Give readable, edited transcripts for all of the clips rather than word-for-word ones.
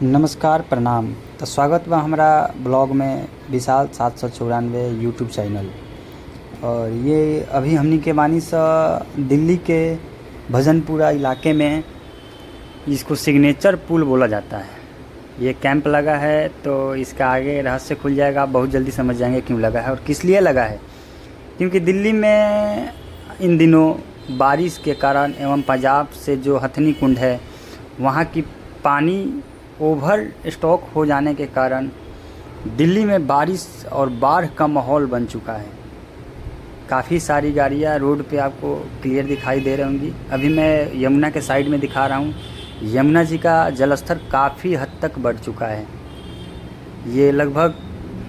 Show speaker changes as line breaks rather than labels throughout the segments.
नमस्कार प्रणाम। तो स्वागत बा हमारा ब्लॉग में विशाल 794 यूट्यूब चैनल। और ये अभी हमनी के बानी सा दिल्ली के भजनपुरा इलाके में, इसको सिग्नेचर पुल बोला जाता है। ये कैंप लगा है तो इसका आगे रहस्य खुल जाएगा, आप बहुत जल्दी समझ जाएंगे क्यों लगा है और किस लिए लगा है। क्योंकि दिल्ली में इन दिनों बारिश के कारण एवं पंजाब से जो हथनी कुंड है वहाँ की पानी ओवर स्टॉक हो जाने के कारण दिल्ली में बारिश और बाढ़ का माहौल बन चुका है। काफ़ी सारी गाड़ियाँ रोड पे आपको क्लियर दिखाई दे रही होंगी। अभी मैं यमुना के साइड में दिखा रहा हूँ। यमुना जी का जलस्तर काफ़ी हद तक बढ़ चुका है। ये लगभग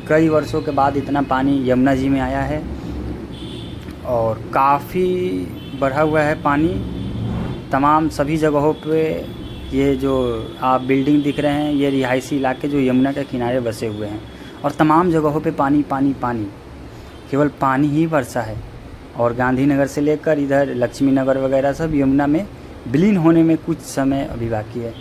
कई वर्षों के बाद इतना पानी यमुना जी में आया है और काफ़ी बढ़ा हुआ है पानी। तमाम सभी जगहों पे ये जो आप बिल्डिंग दिख रहे हैं ये रिहायशी इलाके जो यमुना के किनारे बसे हुए हैं और तमाम जगहों पे पानी पानी पानी, केवल पानी ही बरसा है। और गांधीनगर से लेकर इधर लक्ष्मी नगर वगैरह सब यमुना में विलीन होने में कुछ समय अभी बाकी है।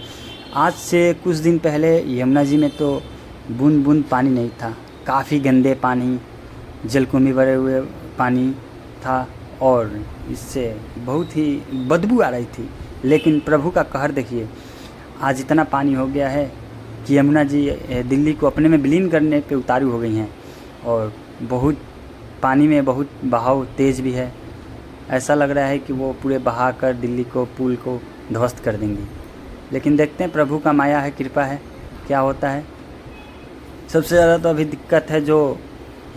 आज से कुछ दिन पहले यमुना जी में तो बूंद बूंद पानी नहीं था, काफ़ी गंदे पानी, जलकुंभी भरे हुए पानी था और इससे बहुत ही बदबू आ रही थी। लेकिन प्रभु का कहर देखिए, आज इतना पानी हो गया है कि यमुना जी दिल्ली को अपने में विलीन करने पे उतारू हो गई हैं और बहुत पानी में बहुत बहाव तेज़ भी है। ऐसा लग रहा है कि वो पूरे बहा कर दिल्ली को, पुल को ध्वस्त कर देंगी। लेकिन देखते हैं प्रभु का माया है, कृपा है, क्या होता है। सबसे ज़्यादा तो अभी दिक्कत है जो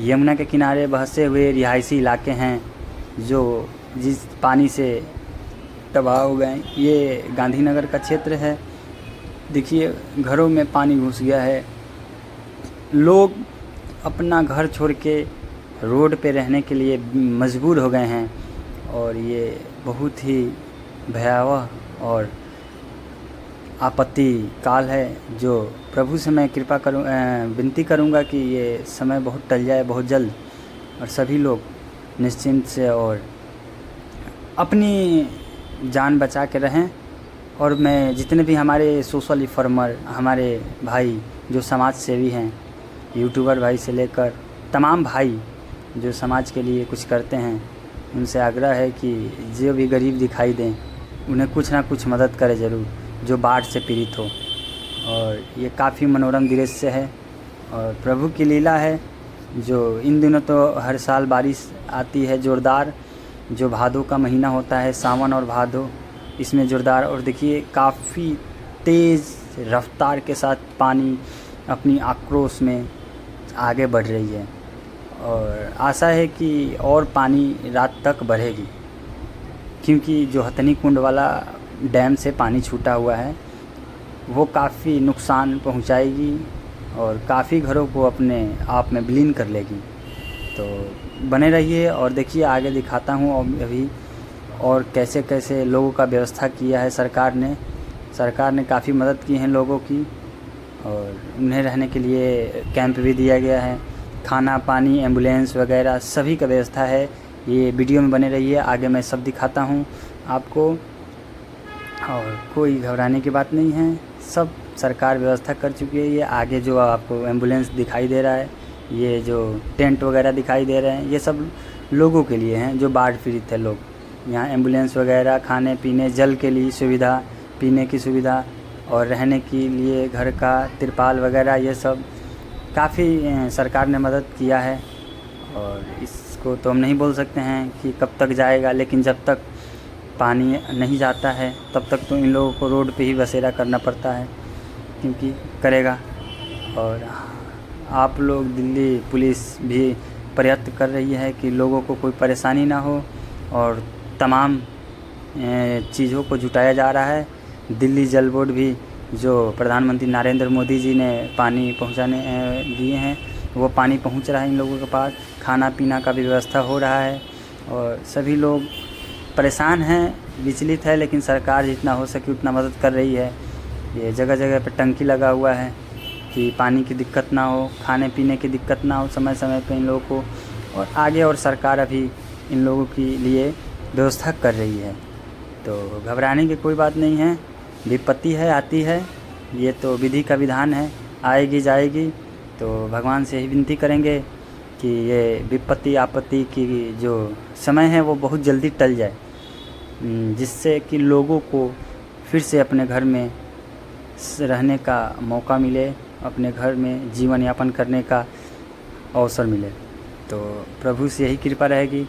यमुना के किनारे बसे हुए रिहायशी इलाके हैं जो जिस पानी से तबाह हो गए। ये गांधीनगर का क्षेत्र है। देखिए घरों में पानी घुस गया है, लोग अपना घर छोड़ के रोड पे रहने के लिए मजबूर हो गए हैं और ये बहुत ही भयावह और आपत्ति काल है जो प्रभु से मैं कृपा करूँ, विनती करूँगा कि ये समय बहुत टल जाए बहुत जल्द और सभी लोग निश्चिंत से और अपनी जान बचा के रहें। और मैं जितने भी हमारे सोशल रिफॉर्मर, हमारे भाई जो समाज सेवी हैं, यूट्यूबर भाई से लेकर तमाम भाई जो समाज के लिए कुछ करते हैं, उनसे आग्रह है कि जो भी गरीब दिखाई दें उन्हें कुछ ना कुछ मदद करें ज़रूर, जो बाढ़ से पीड़ित हो। और ये काफ़ी मनोरम दृश्य है और प्रभु की लीला है जो इन दिनों तो हर साल बारिश आती है ज़ोरदार, जो भादों का महीना होता है, सावन और भादों, इसमें ज़ोरदार। और देखिए काफ़ी तेज़ रफ्तार के साथ पानी अपनी आक्रोश में आगे बढ़ रही है और आशा है कि और पानी रात तक बढ़ेगी, क्योंकि जो हथनी कुंड वाला डैम से पानी छूटा हुआ है वो काफ़ी नुकसान पहुंचाएगी और काफ़ी घरों को अपने आप में विलीन कर लेगी। तो बने रहिए और देखिए आगे दिखाता हूँ अभी और कैसे कैसे लोगों का व्यवस्था किया है सरकार ने काफ़ी मदद की है लोगों की और उन्हें रहने के लिए कैंप भी दिया गया है, खाना पानी एम्बुलेंस वगैरह सभी का व्यवस्था है। ये वीडियो में बने रहिए, आगे मैं सब दिखाता हूँ आपको और कोई घबराने की बात नहीं है, सब सरकार व्यवस्था कर चुकी है। ये आगे जो आपको एम्बुलेंस दिखाई दे रहा है, ये जो टेंट वगैरह दिखाई दे रहे हैं, ये सब लोगों के लिए हैं जो बाढ़ पीड़ित है लोग। यहाँ एम्बुलेंस वगैरह, खाने पीने, जल के लिए सुविधा, पीने की सुविधा और रहने के लिए घर का तिरपाल वगैरह, ये सब काफ़ी सरकार ने मदद किया है। और इसको तो हम नहीं बोल सकते हैं कि कब तक जाएगा, लेकिन जब तक पानी नहीं जाता है तब तक तो इन लोगों को रोड पे ही बसेरा करना पड़ता है, क्योंकि करेगा। और आप लोग, दिल्ली पुलिस भी प्रयत्न कर रही है कि लोगों को कोई परेशानी ना हो और तमाम चीज़ों को जुटाया जा रहा है। दिल्ली जल बोर्ड भी जो प्रधानमंत्री नरेंद्र मोदी जी ने पानी पहुंचाने दिए हैं, वो पानी पहुंच रहा है इन लोगों के पास। खाना पीना का भी व्यवस्था हो रहा है और सभी लोग परेशान हैं, विचलित है, लेकिन सरकार जितना हो सके उतना मदद कर रही है। ये जगह जगह पर टंकी लगा हुआ है कि पानी की दिक्कत ना हो, खाने पीने की दिक्कत ना हो समय समय पे इन लोगों को। और आगे और सरकार अभी इन लोगों के लिए व्यवस्था कर रही है, तो घबराने की कोई बात नहीं है। विपत्ति है, आती है, ये तो विधि का विधान है, आएगी जाएगी। तो भगवान से यही विनती करेंगे कि ये विपत्ति आपत्ति की जो समय है वो बहुत जल्दी टल जाए, जिससे कि लोगों को फिर से अपने घर में रहने का मौका मिले, अपने घर में जीवन यापन करने का अवसर मिले। तो प्रभु से यही कृपा रहेगी।